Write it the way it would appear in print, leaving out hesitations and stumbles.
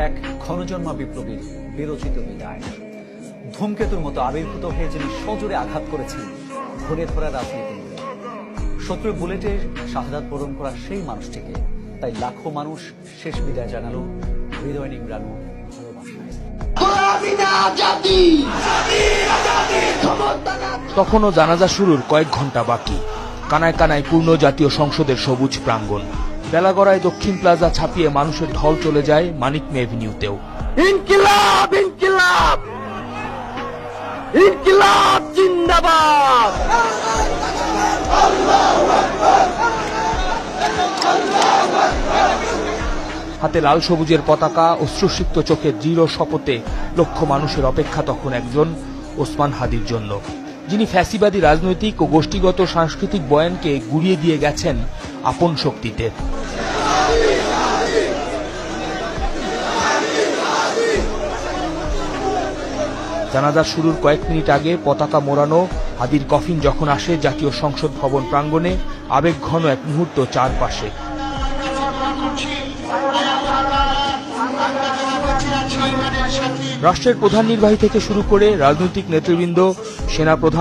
এক ক্ষণজন্মা বিপ্লবীর বিরচিত বিদায়। ধূমকেতুর মতো আবির্ভূত হয়ে যিনি সজোরে আঘাত করেছেন ঘুরে ধরা রাজনীতি, শত্রুর বুলেটে শাহাদাত বরণ করা সেই মানুষটিকে। তাই লাখো মানুষ শেষ বিদায় জানালো হৃদয় নিংড়ানো তখনও জানাজা শুরুর কয়েক ঘন্টা বাকি। কানায় কানায় পূর্ণ জাতীয় সংসদের সবুজ প্রাঙ্গণ। বেলাগড়ায় দক্ষিণ প্লাজা ছাপিয়ে মানুষের ঢল চলে যায় মানিক মে এভিনিউতেও। ইনকিলাব ইনকিলাব ইনকিলাব জিন্দাবাদ। হাতে লাল সবুজের পতাকা, অশ্রুসিক্ত চোখে দৃঢ় শপথে লক্ষ মানুষের অপেক্ষা তখন একজন ওসমান হাদির জন্য, যিনি ফ্যাসিবাদী রাজনৈতিক ও গোষ্ঠীগত সাংস্কৃতিক বয়ানকে গুড়িয়ে দিয়ে গেছেন আপন শক্তিতে। জানাজা শুরুর কয়েক মিনিট আগে পতাকা মোড়ানো হাদির কফিন যখন আসে জাতীয় সংসদ ভবন প্রাঙ্গণে, আবেগঘন এক মুহূর্ত চারপাশে। রাষ্ট্রের প্রধান নির্বাহী থেকে শুরু করে রাজনৈতিক নেতৃবৃন্দ, সেনাপ্রধান